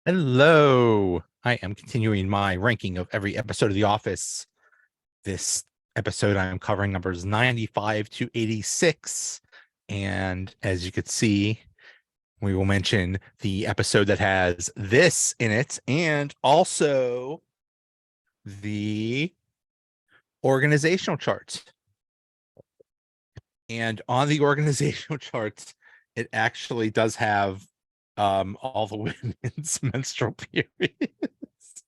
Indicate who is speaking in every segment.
Speaker 1: Hello. I am continuing my ranking of every episode of The Office. This episode, I am covering numbers 95 to 86. And as you could see, we will mention the episode that has this in it and also the organizational charts. And on the organizational charts, it actually does have all the women's menstrual periods.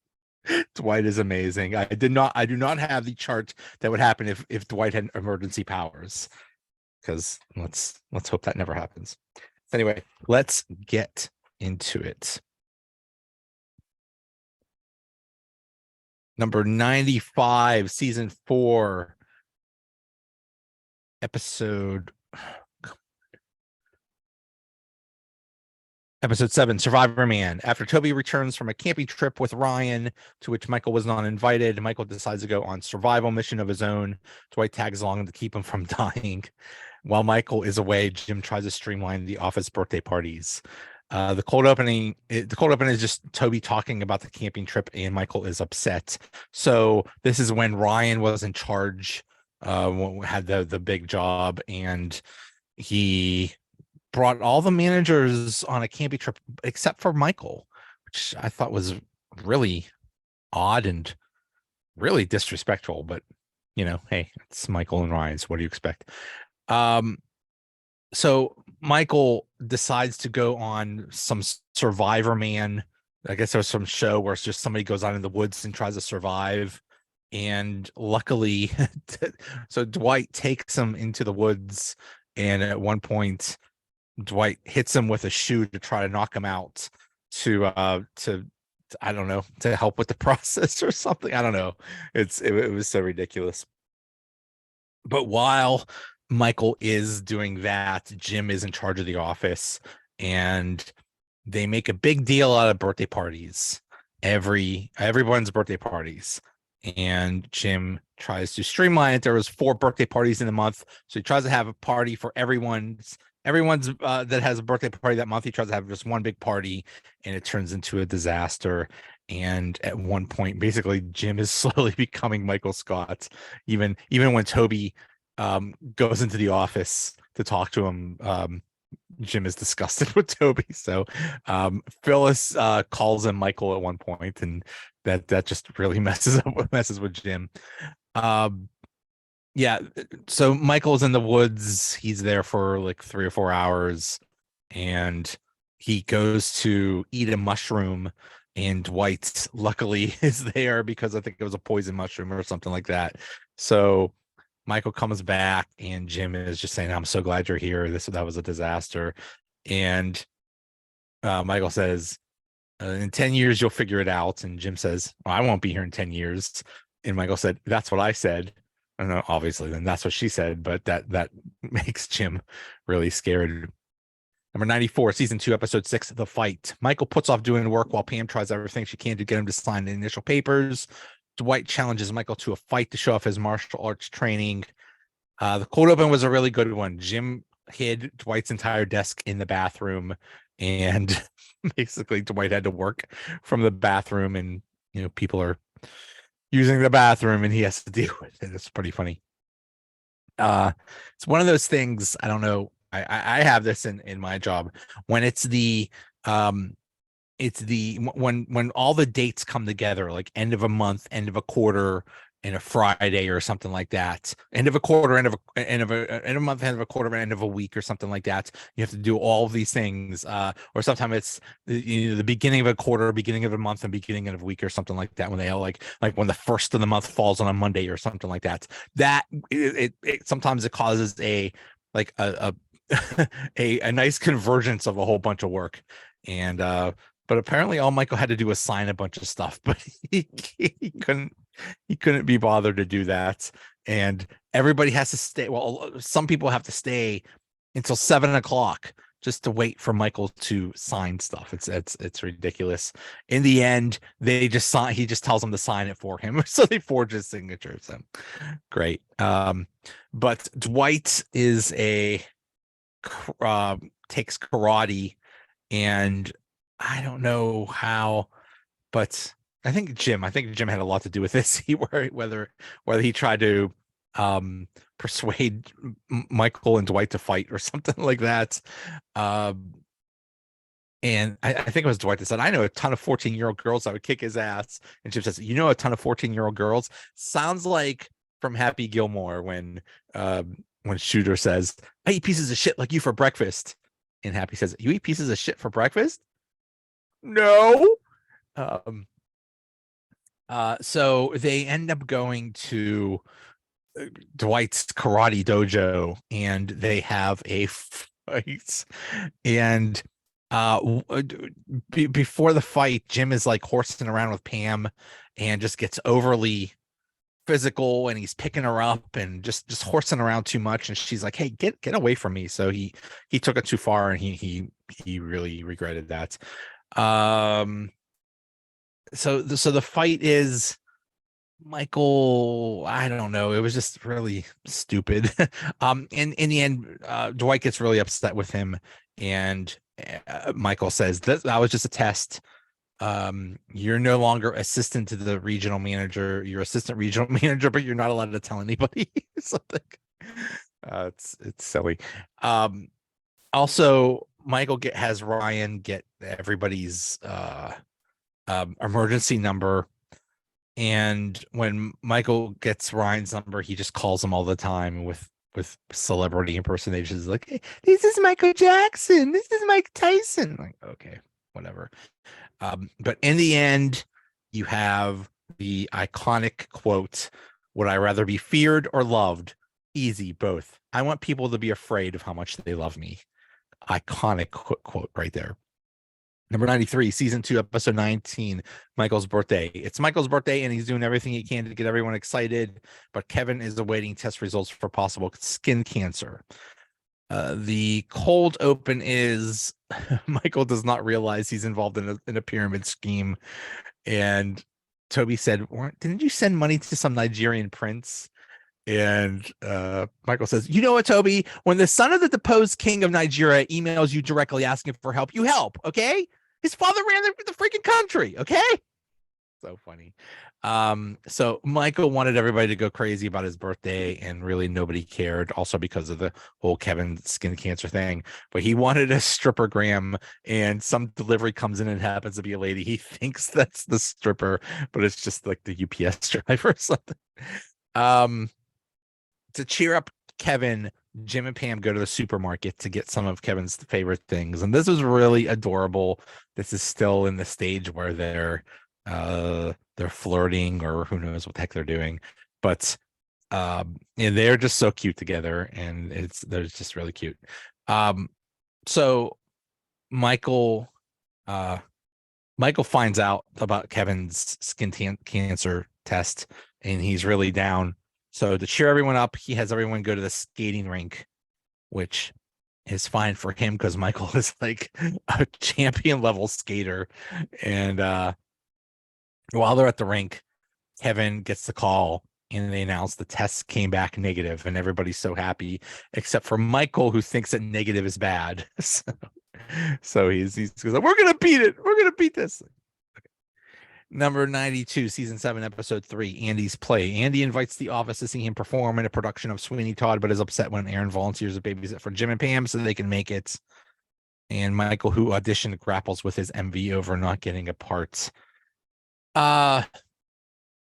Speaker 1: Dwight is amazing. I do not have the chart that would happen if Dwight had emergency powers, because let's hope that never happens. Anyway, let's get into it. Number 95, season 4, episode 7, Survivor Man. After Toby returns from a camping trip with Ryan, to which Michael was not invited, Michael decides to go on survival mission of his own. Dwight tags along to keep him from dying. While Michael is away, Jim tries to streamline the office birthday parties. The cold opening is just Toby talking about the camping trip, and Michael is upset. So this is when Ryan was in charge, had the big job, and he brought all the managers on a camping trip except for Michael, which I thought was really odd and really disrespectful. But hey, it's Michael and Ryan, so what do you expect? So Michael decides to go on some Survivor Man. I guess there's some show where it's just somebody goes out in the woods and tries to survive. And luckily, so Dwight takes him into the woods. And at one point, Dwight hits him with a shoe to try to knock him out to I don't know, to help with the process or something. I don't know. It was so ridiculous. But while Michael is doing that, Jim is in charge of the office, and they make a big deal out of birthday parties. Everyone's birthday parties. And Jim tries to streamline it. There was 4 birthday parties in the month, so he tries to have a party for everyone's that has a birthday party that month. He tries to have just one big party, and it turns into a disaster. And at one point, basically, Jim is slowly becoming Michael Scott. Even when Toby goes into the office to talk to him, Jim is disgusted with Toby. So Phyllis calls him Michael at one point, and that just really messes with Jim. Yeah, so Michael's in the woods. He's there for like 3 or 4 hours, and he goes to eat a mushroom, and Dwight luckily is there because I think it was a poison mushroom or something like that. So Michael comes back, and Jim is just saying, "I'm so glad you're here. That was a disaster." And Michael says, "In 10 years, you'll figure it out." And Jim says, "Well, I won't be here in 10 years." And Michael said, "That's what I said." And then obviously, then that's what she said, but that makes Jim really scared. Number 94, season 2, episode 6, The Fight. Michael puts off doing work while Pam tries everything she can to get him to sign the initial papers. Dwight challenges Michael to a fight to show off his martial arts training. The cold open was a really good one. Jim hid Dwight's entire desk in the bathroom, and basically Dwight had to work from the bathroom, and people are using the bathroom and he has to deal with it. It's pretty funny. It's one of those things, I don't know. I have this in my job when it's the when all the dates come together, like end of a month, end of a quarter, and a Friday or something like that. End of a quarter, end of a month, end of a quarter, end of a week or something like that. You have to do all of these things. Or sometimes it's the beginning of a quarter, beginning of a month, and beginning of a week or something like that. When they all like when the first of the month falls on a Monday or something like that. That it sometimes it causes a like a a nice convergence of a whole bunch of work. And but apparently all Michael had to do was sign a bunch of stuff, but he couldn't be bothered to do that. And everybody has to stay. Well, some people have to stay until 7 o'clock just to wait for Michael to sign stuff. It's ridiculous. In the end, they just sign. He just tells them to sign it for him, so they forge his signature. So great. But Dwight is takes karate, and I don't know how, but I think Jim had a lot to do with this. Whether he tried to persuade Michael and Dwight to fight or something like that. Um, and I think it was Dwight that said, I know a ton of 14-year-old girls that would kick his ass. And Jim says, you know, a ton of 14-year-old girls. Sounds like from Happy Gilmore when Shooter says, I eat pieces of shit like you for breakfast. And Happy says, you eat pieces of shit for breakfast? No. Um, so they end up going to Dwight's karate dojo and they have a fight. And before the fight, Jim is like horsing around with Pam and just gets overly physical, and he's picking her up and just horsing around too much, and she's like, hey, get away from me. So he took it too far, and he really regretted that. So the fight is Michael, I don't know. It was just really stupid. In the end, Dwight gets really upset with him, and Michael says that was just a test. You're no longer assistant to the regional manager. You're assistant regional manager, but you're not allowed to tell anybody something. It's silly. Also, Michael has Ryan get everybody's emergency number. And when Michael gets Ryan's number, he just calls him all the time with celebrity impersonations, like, hey, this is Michael Jackson, this is Mike Tyson. Like, okay, whatever. But in the end, you have the iconic quote, would I rather be feared or loved? Easy, both. I want people to be afraid of how much they love me. Iconic quote right there. Number 93, season 2, episode 19, Michael's birthday. It's Michael's birthday, and he's doing everything he can to get everyone excited, but Kevin is awaiting test results for possible skin cancer. The cold open is Michael does not realize he's involved in a pyramid scheme. And Toby said, didn't you send money to some Nigerian prince? And Michael says, you know what, Toby? When the son of the deposed king of Nigeria emails you directly asking for help, you help, okay? His father ran the freaking country, okay? So funny. So Michael wanted everybody to go crazy about his birthday, and really nobody cared, also because of the whole Kevin skin cancer thing. But he wanted a strippergram, and some delivery comes in and happens to be a lady. He thinks that's the stripper, but it's just like the UPS driver or something. To cheer up Kevin, Jim and Pam go to the supermarket to get some of Kevin's favorite things. And this was really adorable. This is still in the stage where they're flirting, or who knows what the heck they're doing. But and they're just so cute together, and they're just really cute. So Michael finds out about Kevin's skin cancer test, and he's really down. So to cheer everyone up, he has everyone go to the skating rink, which is fine for him because Michael is like a champion level skater. And while they're at the rink, Kevin gets the call, and they announce the test came back negative, and everybody's so happy, except for Michael, who thinks that negative is bad. So he's like, we're gonna beat it. We're gonna beat this. Number 92, season 7, episode 3, Andy's play. Andy invites the office to see him perform in a production of Sweeney Todd, but is upset when Aaron volunteers to babysit for Jim and Pam so they can make it. And Michael, who auditioned, grapples with his envy over not getting a part. I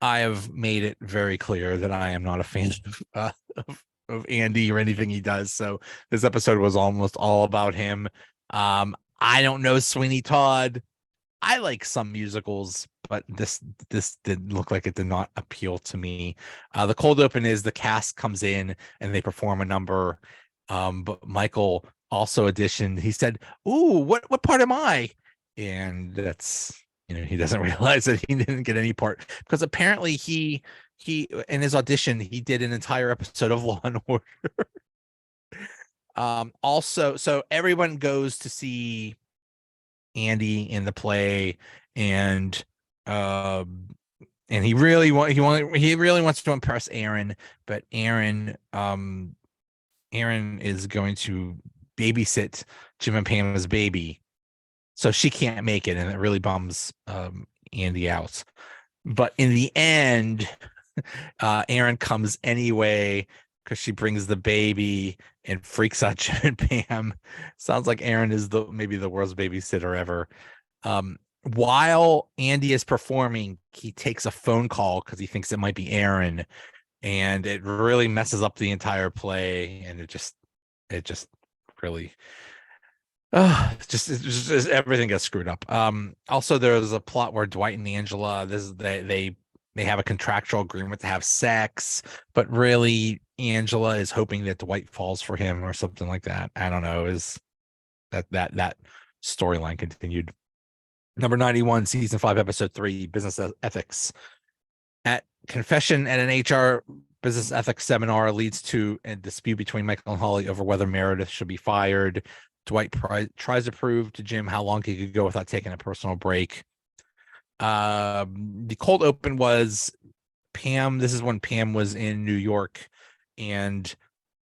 Speaker 1: have made it very clear that I am not a fan of Andy or anything he does. So this episode was almost all about him. I don't know Sweeney Todd. I like some musicals, but this did look like it did not appeal to me. The cold open is the cast comes in and they perform a number. But Michael also auditioned. He said, "Ooh, what part am I?" And that's, he doesn't realize that he didn't get any part, because apparently he in his audition he did an entire episode of Law and Order. Also, so everyone goes to see Andy in the play, and he really wants to impress Aaron, but Aaron is going to babysit Jim and Pam's baby. so she can't make it, and it really bums Andy out. But in the end, Aaron comes anyway because she brings the baby and freaks out Jim and Pam. Sounds like Aaron is maybe the worst babysitter ever. While Andy is performing, he takes a phone call because he thinks it might be Aaron, and it really messes up the entire play, and it just really just everything gets screwed up. Also there's a plot where Dwight and Angela, they have a contractual agreement to have sex, but really Angela is hoping that Dwight falls for him or something like that. I don't know. Is that storyline continued. Number 91, season 5, episode 3, business ethics. At confession at an HR business ethics seminar leads to a dispute between Michael and Holly over whether Meredith should be fired. Dwight tries to prove to Jim how long he could go without taking a personal break. The cold open was Pam. This is when Pam was in New York, and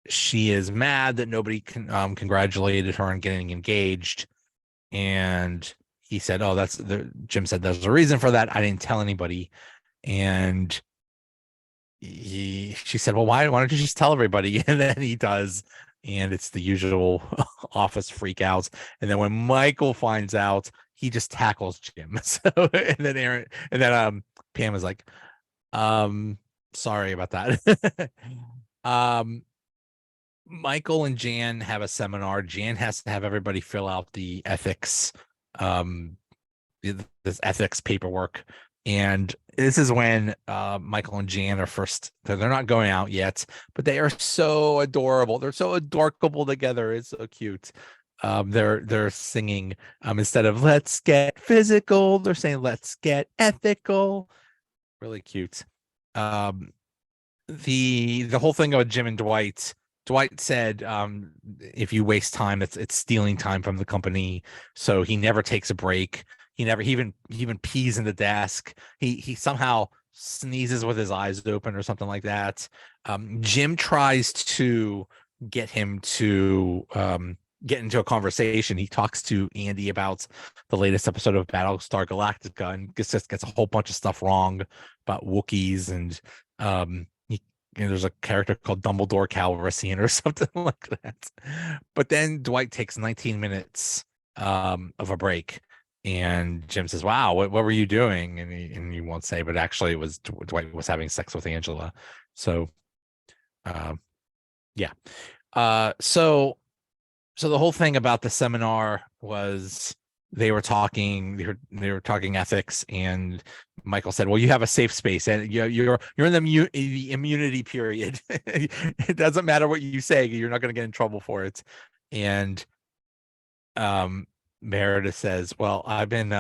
Speaker 1: she is mad that nobody congratulated her on getting engaged. And he said, "Oh, Jim said there's a reason for that. I didn't tell anybody." And she said, "Well, why don't you just tell everybody?" And then he does, and it's the usual office freak outs. And then when Michael finds out, he just tackles Jim. So and then Pam is like, sorry about that. Michael and Jan have a seminar. Jan has to have everybody fill out the ethics, this ethics paperwork. And this is when Michael and Jan are first. They're not going out yet, but they are so adorable. They're so adorable together. It's so cute. They're singing instead of "let's get physical," they're saying "let's get ethical." Really cute. The whole thing about Jim and Dwight. Dwight said, if you waste time, it's stealing time from the company. So he never takes a break. He even pees in the desk. He somehow sneezes with his eyes open or something like that. Jim tries to get him to get into a conversation. He talks to Andy about the latest episode of Battlestar Galactica and gets a whole bunch of stuff wrong about Wookiees, and there's a character called Dumbledore Calrissian or something like that. But then Dwight takes 19 minutes of a break, and Jim says, "Wow, what were you doing?" And he won't say, but actually it was Dwight was having sex with Angela. So yeah. So the whole thing about the seminar was they were talking ethics, and Michael said, "Well, you have a safe space, and you're in the immunity period. It doesn't matter what you say; you're not going to get in trouble for it." And Meredith says, "Well, I've been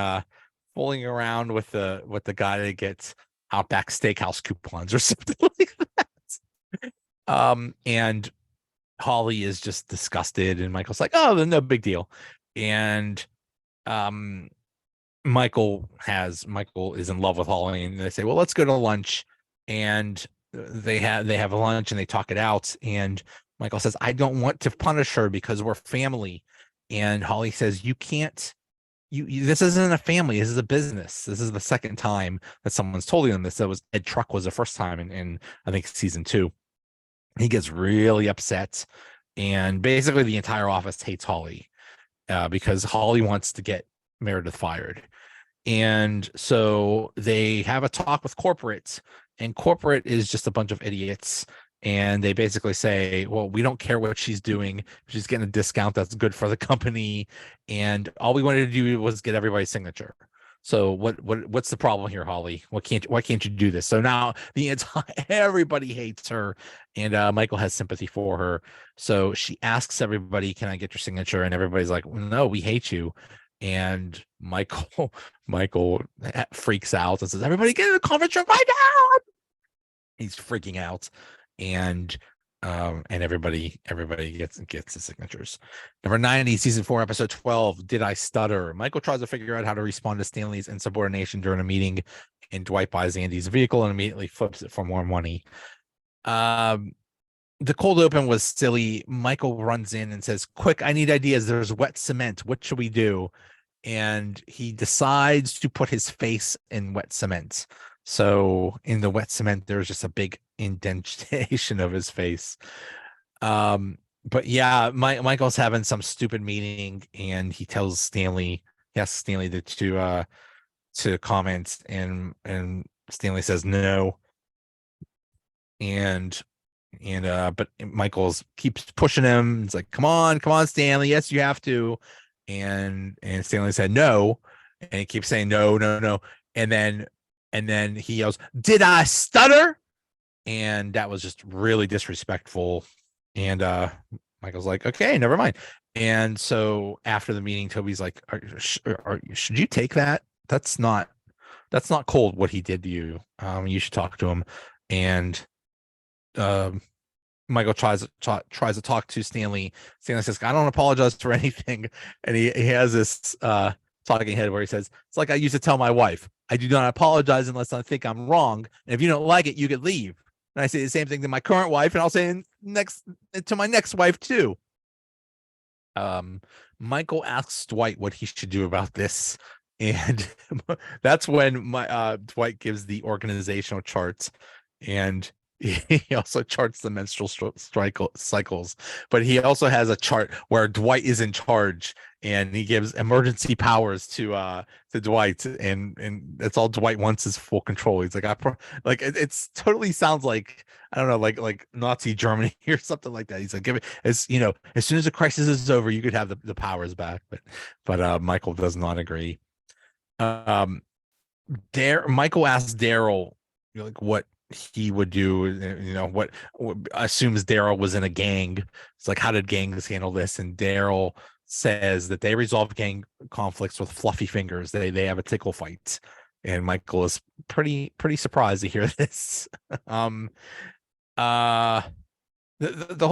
Speaker 1: fooling around with the guy that gets Outback Steakhouse coupons or something like that." And Holly is just disgusted, and Michael's like, "Oh, no big deal." And Michael is in love with Holly, and they say, "Well, let's go to lunch." And they have a lunch and they talk it out. And Michael says, "I don't want to punish her because we're family." And Holly says, "You can't. This isn't a family. This is a business. This is the second time that someone's told them this. That was Ed Truck was the first time in I think season 2." He gets really upset, and basically the entire office hates Holly because Holly wants to get Meredith fired. And so they have a talk with corporate, and corporate is just a bunch of idiots. And they basically say, "Well, we don't care what she's doing. She's getting a discount that's good for the company. And all we wanted to do was get everybody's signature. So what's the problem here, Holly? Why can't you do this?" So now everybody hates her, and Michael has sympathy for her. So she asks everybody, "Can I get your signature?" And everybody's like, "No, we hate you." And Michael freaks out and says, "Everybody get in the conference room right now!" He's freaking out, and everybody gets the signatures. Number 90, season 4, episode 12, Did I Stutter? Michael tries to figure out how to respond to Stanley's insubordination during a meeting, and Dwight buys Andy's vehicle and immediately flips it for more money. The cold open was silly. Michael runs in and says, "Quick, I need ideas. There's wet cement. What should we do?" and he decides to put his face in wet cement. So in the wet cement, there's just a big indentation of his face. But yeah, Michael's having some stupid meeting, and he tells Stanley, he asks Stanley to comment, and Stanley says no. And but Michael's keeps pushing him. It's like, come on, Stanley. Yes, you have to. And Stanley said no, and he keeps saying no, no, no. And then he yells, "Did I stutter?" And that was just really disrespectful. And Michael's like, okay, never mind. And so after the meeting, Toby's like, should you take that? That's not cold what he did to you. You should talk to him. And um Michael tries to talk to Stanley. Stanley says, I don't apologize for anything. And he has this talking head where he says, it's like I used to tell my wife, I do not apologize unless I think I'm wrong. And if you don't like it, you could leave. And I say the same thing to my current wife, and I'll say to my next wife too. Michael asks Dwight what he should do about this. And that's when Dwight gives the organizational charts, and he also charts the menstrual cycles, but he also has a chart where Dwight is in charge, and he gives emergency powers to Dwight, and that's all Dwight wants is full control. He's like, it's totally sounds like, I don't know, like Nazi Germany or something like that. He's like, give it, as soon as the crisis is over, you could have the powers back. But Michael does not agree. Michael asks Daryl, like, what he would do, what assumes Daryl was in a gang. It's like, how did gangs handle this? And Daryl says that they resolve gang conflicts with fluffy fingers. They have a tickle fight, and Michael is pretty surprised to hear this. The whole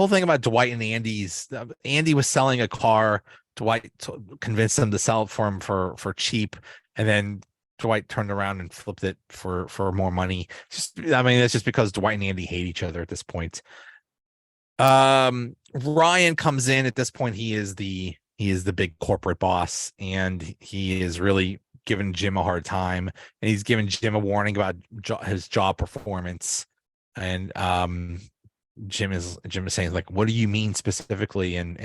Speaker 1: thing about Dwight and Andy was selling a car. Dwight convinced him to sell it for him for cheap, and then Dwight turned around and flipped it for more money. That's just because Dwight and Andy hate each other at this point. Ryan comes in at this point. He is the big corporate boss, and he is really giving Jim a hard time, and he's giving Jim a warning about his job performance. And Jim is saying, like, what do you mean specifically? And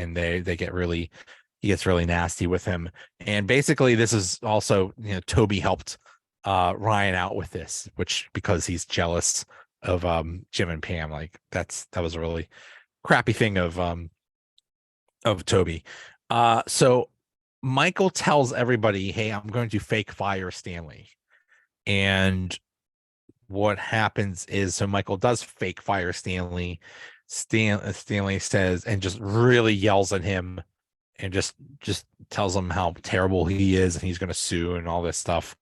Speaker 1: he gets really nasty with him. And basically this is also, Toby helped Ryan out with this, which, because he's jealous of Jim and Pam. Like, that was a really crappy thing of Toby. So Michael tells everybody, hey, I'm going to fake fire Stanley. And what happens is, so Michael does fake fire Stanley. Stanley says, and just really yells at him, and just tells him how terrible he is, and he's going to sue and all this stuff.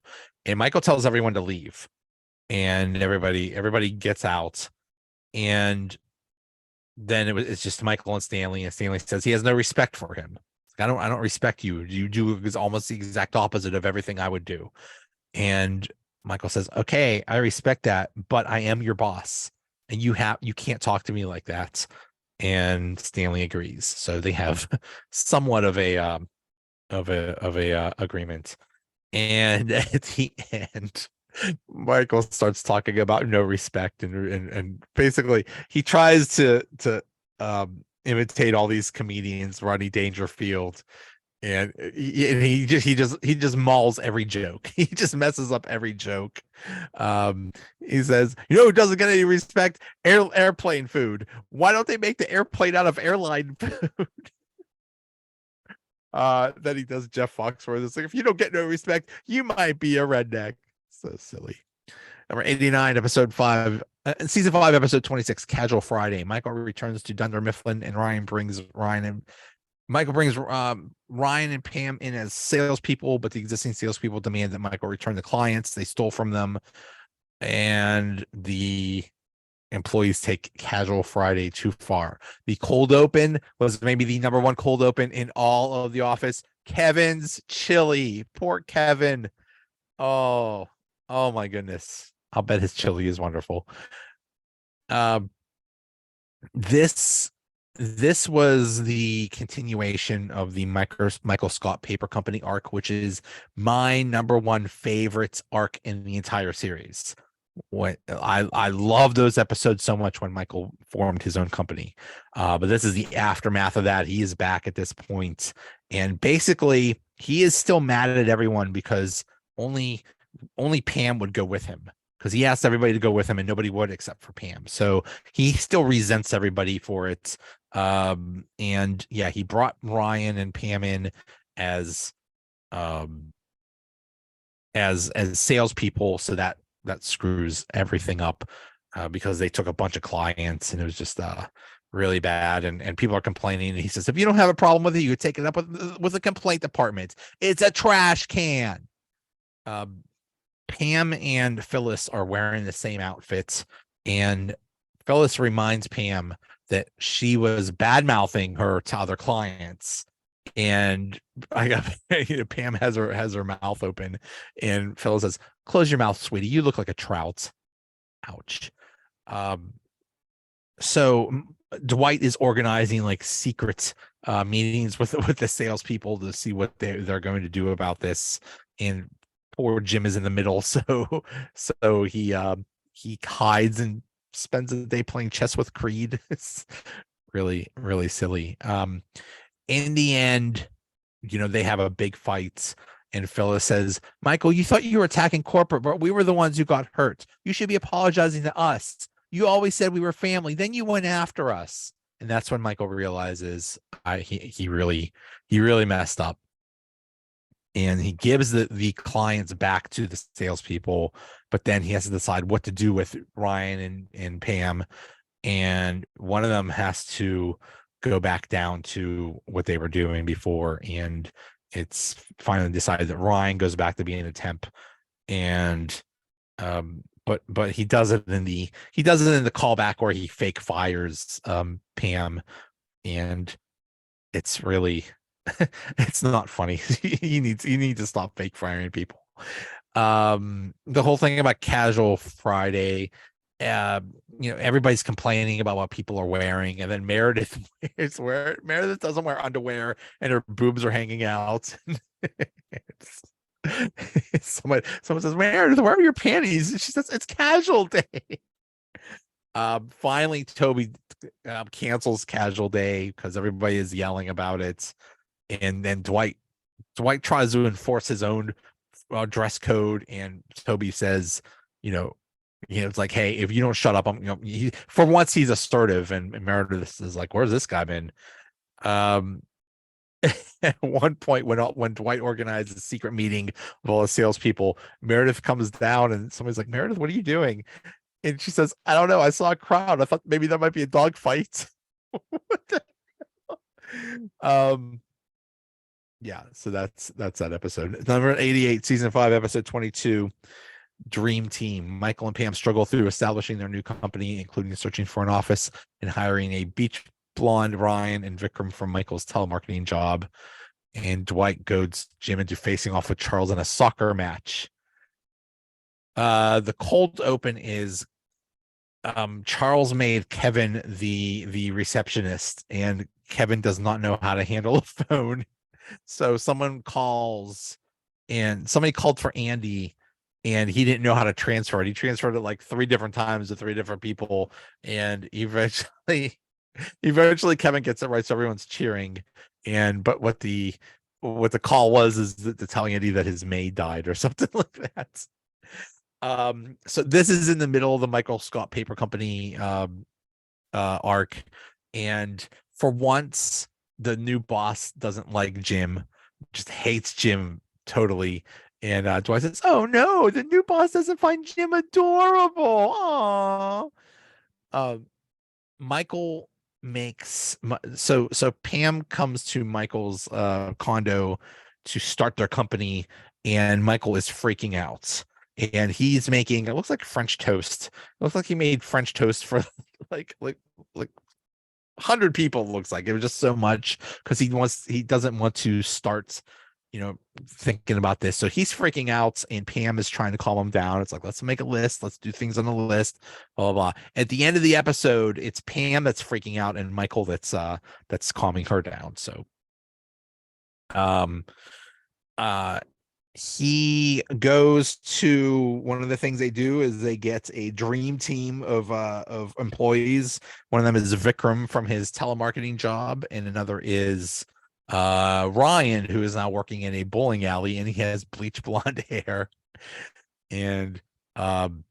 Speaker 1: And Michael tells everyone to leave, and everybody gets out. And then it's just Michael and Stanley says he has no respect for him. I don't respect you. You do almost the exact opposite of everything I would do. And Michael says, okay, I respect that, but I am your boss, and you can't talk to me like that. And Stanley agrees. So they have somewhat of a agreement. And at the end, Michael starts talking about no respect, and basically he tries to imitate all these comedians, Rodney Dangerfield, and he just mauls every joke. He just messes up every joke. He says, who doesn't get any respect? Airplane food. Why don't they make the airplane out of airline food? Then he does Jeff Foxworth. It's like, if you don't get no respect, you might be a redneck. So silly. Number 89, episode 5, season 5, episode 26, Casual Friday. Michael returns to Dunder Mifflin, and Michael brings Ryan and Pam in as salespeople, but the existing salespeople demand that Michael return the clients they stole from them, and the employees take Casual Friday too far. The cold open was maybe the number one cold open in all of The Office. Kevin's chili. Poor Kevin. Oh my goodness. I'll bet his chili is wonderful. This This was the continuation of the Michael Scott Paper Company arc, which is my number one favorite arc in the entire series. What I love those episodes so much when Michael formed his own company. But this is the aftermath of that. He is back at this point, and basically he is still mad at everyone because only Pam would go with him, because he asked everybody to go with him and nobody would except for Pam. So he still resents everybody for it. And yeah, he brought Ryan and Pam in as um as salespeople, so that screws everything up, because they took a bunch of clients and it was just really bad, and people are complaining, and he says, if you don't have a problem with it, you take it up with the complaint department. It's a trash can. Pam and Phyllis are wearing the same outfits, and Phyllis reminds Pam that she was bad mouthing her to other clients. And I got Pam has her mouth open, and Phyllis says, "Close your mouth, sweetie. You look like a trout." Ouch. So Dwight is organizing like secret meetings with the salespeople to see what they're going to do about this, and poor Jim is in the middle, so he hides and spends the day playing chess with Creed. It's really silly. In the end, they have a big fight, and Phyllis says, "Michael, you thought you were attacking corporate, but we were the ones who got hurt. You should be apologizing to us. You always said we were family. Then you went after us." And that's when Michael realizes he really messed up. And he gives the clients back to the salespeople, but then he has to decide what to do with Ryan and Pam. And one of them has to go back down to what they were doing before. And it's finally decided that Ryan goes back to being a temp. And but he does it in the callback where he fake fires Pam, and it's really it's not funny. you need to stop fake firing people. The whole thing about casual Friday, everybody's complaining about what people are wearing, and then Meredith doesn't wear underwear and her boobs are hanging out. Someone says, "Meredith, where are your panties?" She says, "It's casual day." Finally Toby cancels casual day because everybody is yelling about it. And then Dwight tries to enforce his own dress code, and Toby says, it's like, "Hey, if you don't shut up, for once he's assertive." And Meredith is like, "Where's this guy been?" At one point, when Dwight organizes a secret meeting of all the salespeople, Meredith comes down, and somebody's like, "Meredith, what are you doing?" And she says, "I don't know. I saw a crowd. I thought maybe there might be a dog fight." Yeah, so that's that episode. Number 88, season 5, episode 22, Dream Team. Michael and Pam struggle through establishing their new company, including searching for an office and hiring a beach blonde Ryan and Vikram from Michael's telemarketing job. And Dwight goads Jim into facing off with Charles in a soccer match. The cold open is Charles made Kevin the receptionist, and Kevin does not know how to handle a phone. So someone calls, and somebody called for Andy, and he didn't know how to transfer it. He transferred it like 3 different times to 3 different people, and eventually Kevin gets it right, so everyone's cheering. But what the call was is to tell Andy that his maid died or something like that. So this is in the middle of the Michael Scott Paper Company arc, and for once the new boss doesn't like Jim, just hates Jim totally. And Dwight says, "Oh no, the new boss doesn't find Jim adorable." Aww. Michael makes so Pam comes to Michael's condo to start their company, and Michael is freaking out, and he's making, it looks like French toast. It looks like he made French toast for like 100 people. It looks like it was just so much, because he doesn't want to start thinking about this. So he's freaking out, and Pam is trying to calm him down. It's like, let's make a list. Let's do things on the list. Blah blah blah. At the end of the episode, it's Pam that's freaking out, and Michael that's calming her down. So, um, uh, he goes to one of the things they do is they get a dream team of employees. One of them is Vikram from his telemarketing job, and another is Ryan, who is now working in a bowling alley, and he has bleach blonde hair. And um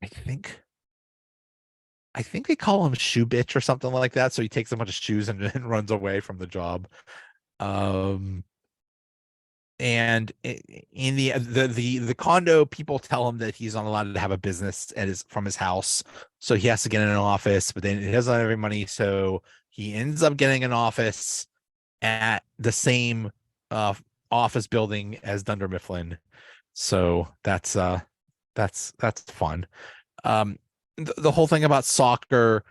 Speaker 1: I think they call him shoe bitch or something like that. So he takes a bunch of shoes and runs away from the job. Um and in the condo, people tell him that he's not allowed to have a business from his house, so he has to get in an office, but then he doesn't have any money, so he ends up getting an office at the same office building as Dunder Mifflin. So that's fun. The whole thing about soccer,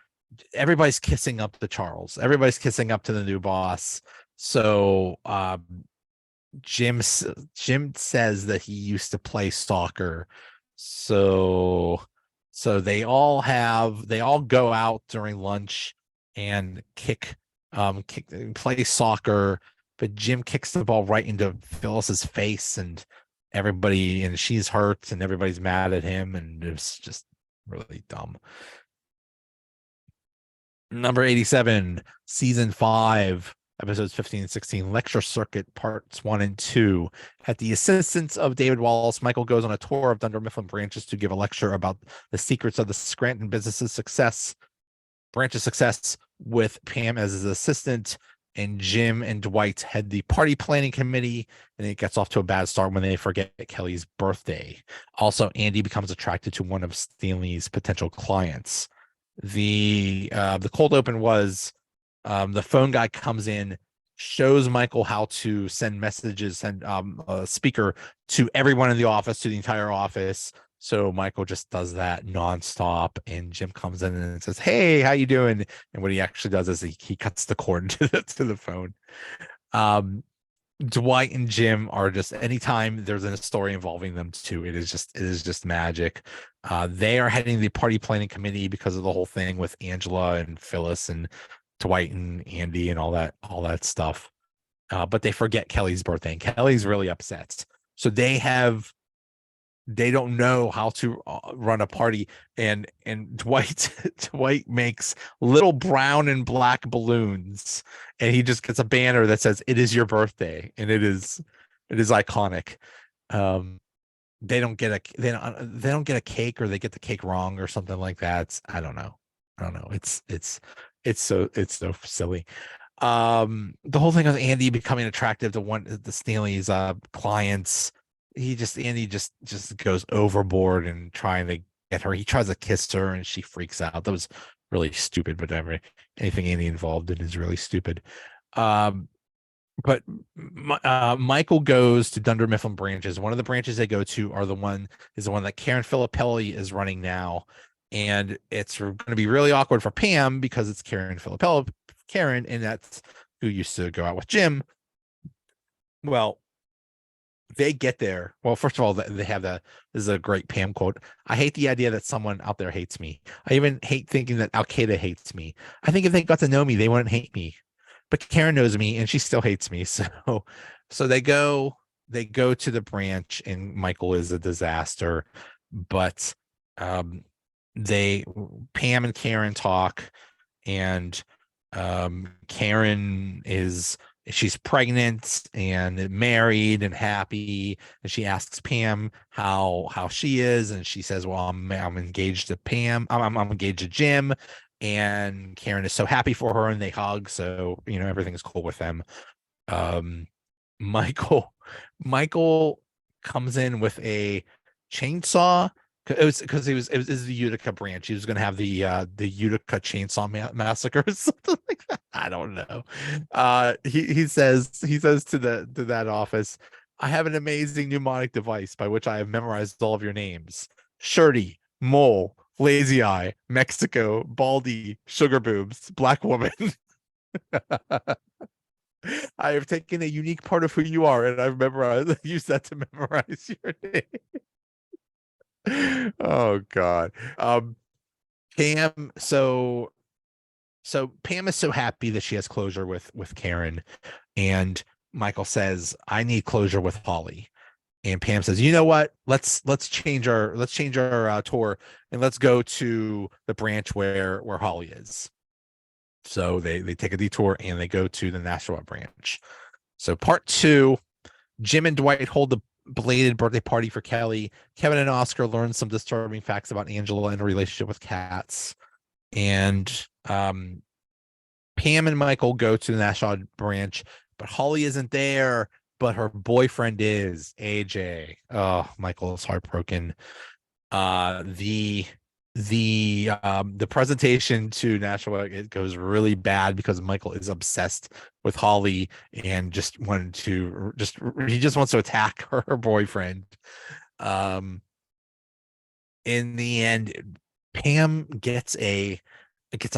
Speaker 1: everybody's kissing up to Charles, everybody's kissing up to the new boss. So Jim says that he used to play soccer. So they all go out during lunch and play soccer, but Jim kicks the ball right into Phyllis's face, and she's hurt, and everybody's mad at him, and it's just really dumb. Number 87, season 5, episodes 15 and 16, lecture circuit parts 1 and 2. At the assistance of David Wallace, Michael goes on a tour of Dunder Mifflin branches to give a lecture about the secrets of the Scranton business's branch's success, with Pam as his assistant, and Jim and Dwight head the party planning committee, and it gets off to a bad start when they forget Kelly's birthday. Also, Andy becomes attracted to one of Stanley's potential clients. The cold open was the phone guy comes in, shows Michael how to send messages and a speaker to everyone in the office, to the entire office. So Michael just does that nonstop, and Jim comes in and says, "Hey, how you doing?" And what he actually does is he cuts the cord to the phone. Dwight and Jim are just, anytime there's a story involving them two, it is just magic. They are heading the party planning committee because of the whole thing with Angela and Phyllis and Dwight and Andy and all that stuff. But they forget Kelly's birthday, and Kelly's really upset. So they don't know how to run a party, and Dwight makes little brown and black balloons, and he just gets a banner that says "It is your birthday," and it is iconic. They don't get a cake, or they get the cake wrong or something like that. I don't know. It's so silly. The whole thing of Andy becoming attractive to one of the Stanley's clients, Andy just goes overboard and trying to get her. He tries to kiss her, and she freaks out. That was really stupid, but anything Andy involved in is really stupid. But Michael goes to Dunder Mifflin branches. One of the branches they go to is the one that Karen Filippelli is running now, and it's going to be really awkward for Pam because it's Karen Filippelli, and that's who used to go out with Jim. Well, they get there. Well, first of all, they have this is a great Pam quote. "I hate the idea that someone out there hates me. I even hate thinking that Al Qaeda hates me. I think if they got to know me, they wouldn't hate me. But Karen knows me, and she still hates me." So they go to the branch, and Michael is a disaster. But Pam and Karen talk, and Karen she's pregnant and married and happy, and she asks Pam how she is, and she says, "Well, I'm engaged to Pam. I'm engaged to Jim." And Karen is so happy for her, and they hug. So everything's cool with them. Michael comes in with a chainsaw. It was the Utica branch. He was going to have the Utica chainsaw massacre or something like that. I don't know. He says to that office, "I have an amazing mnemonic device by which I have memorized all of your names: Shirty, Mole, Lazy Eye, Mexico, Baldy, Sugar Boobs, Black Woman." I have taken a unique part of who you are, and I've memorized used that to memorize your name. Oh God. Pam, so Pam is so happy that she has closure with Karen, and Michael says, I need closure with Holly. And Pam says, you know what? Let's change our tour, and let's go to the branch where Holly is. So they take a detour and they go to the Nashua branch. So part 2, Jim and Dwight hold the belated birthday party for Kelly. Kevin and Oscar learn some disturbing facts about Angela and her relationship with cats. And Pam and Michael go to the Nashua branch, but Holly isn't there, but her boyfriend is, AJ. Oh, Michael is heartbroken. The presentation to Nashua, it goes really bad because Michael is obsessed with Holly and he just wants to attack her boyfriend. In the end, Pam gets a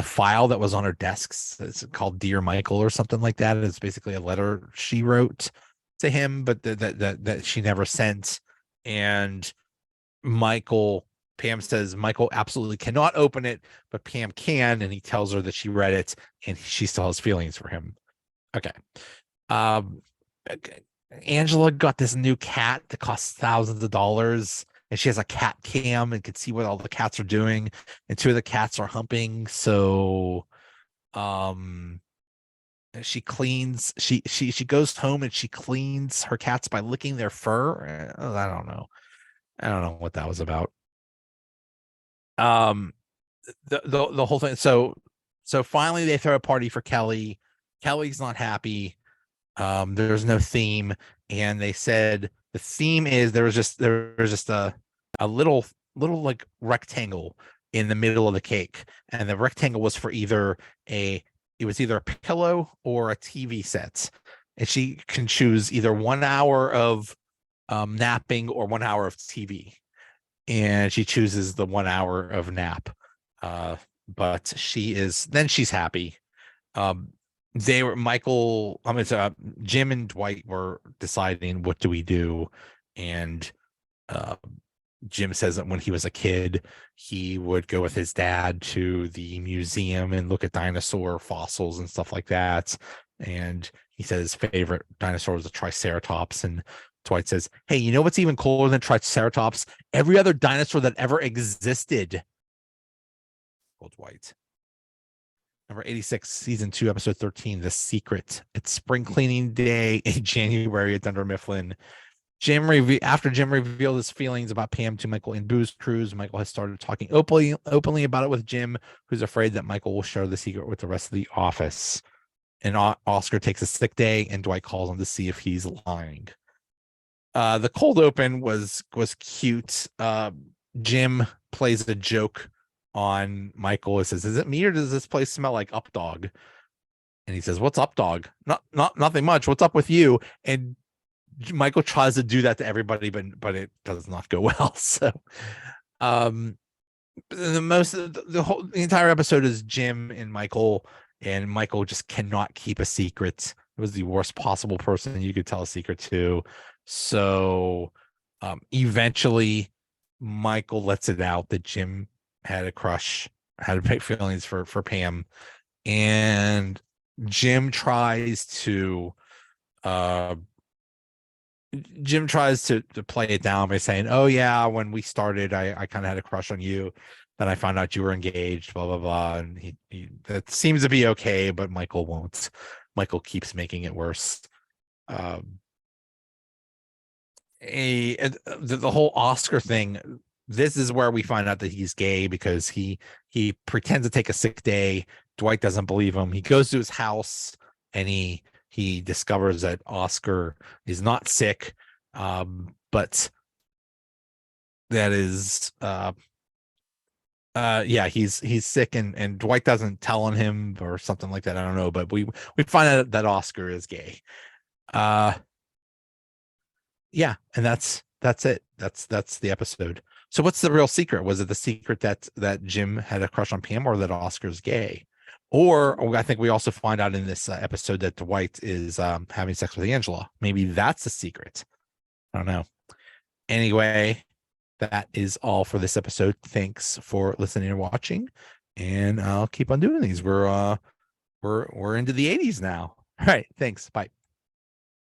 Speaker 1: file that was on her desk. It's called Dear Michael or something like that. It's basically a letter she wrote to him, but that she never sent. And Pam says Michael absolutely cannot open it, but Pam can, and he tells her that she read it and she still has feelings for him. Okay. Angela got this new cat that costs thousands of dollars, and she has a cat cam and can see what all the cats are doing, and 2 of the cats are humping. So she goes home and she cleans her cats by licking their fur. I don't know what that was about. The whole thing. So finally they throw a party for Kelly. Kelly's not happy. There's no theme, and they said the theme is there was just a little like rectangle in the middle of the cake, and the rectangle was for either a pillow or a TV set, and she can choose either 1 hour of napping or 1 hour of TV, and she chooses the 1 hour of nap. But she's happy. Jim and Dwight were deciding what do we do, and Jim says that when he was a kid, he would go with his dad to the museum and look at dinosaur fossils and stuff like that. And he said his favorite dinosaur was a Triceratops. And Dwight says, hey, you know what's even cooler than Triceratops? Every other dinosaur that ever existed. Old Dwight. Number 86, season 2, episode 13, The Secret. It's spring cleaning day in January at Dunder Mifflin. After Jim revealed his feelings about Pam to Michael in Booze Cruise, Michael has started talking openly about it with Jim, who's afraid that Michael will share the secret with the rest of the office. And Oscar takes a sick day, and Dwight calls him to see if he's lying. The cold open was cute. Jim plays a joke on Michael. It says, is it me or does this place smell like Up Dog? And he says, what's Up Dog? Nothing much. What's up with you? And Michael tries to do that to everybody, but it does not go well. So the entire episode is Jim and Michael just cannot keep a secret. It was the worst possible person you could tell a secret to. So eventually Michael lets it out that Jim had big feelings for Pam, and Jim tries to play it down by saying, oh yeah, when we started, I kind of had a crush on you. Then I found out you were engaged, blah, blah, blah. And he that seems to be okay, but Michael won't. Michael keeps making it worse. The whole Oscar thing, this is where we find out that he's gay because he pretends to take a sick day. Dwight doesn't believe him. He goes to his house and he discovers that Oscar is not sick, but that is he's sick, and Dwight doesn't tell on him or something like that. I don't know, but we find out that Oscar is gay. Yeah, and that's it. That's the episode. So what's the real secret? Was it the secret that Jim had a crush on Pam, or that Oscar's gay? Or I think we also find out in this episode that Dwight is having sex with Angela. Maybe that's the secret. I don't know. Anyway, that is all for this episode. Thanks for listening and watching, and I'll keep on doing these. We're into the 80s now. All right, thanks. Bye.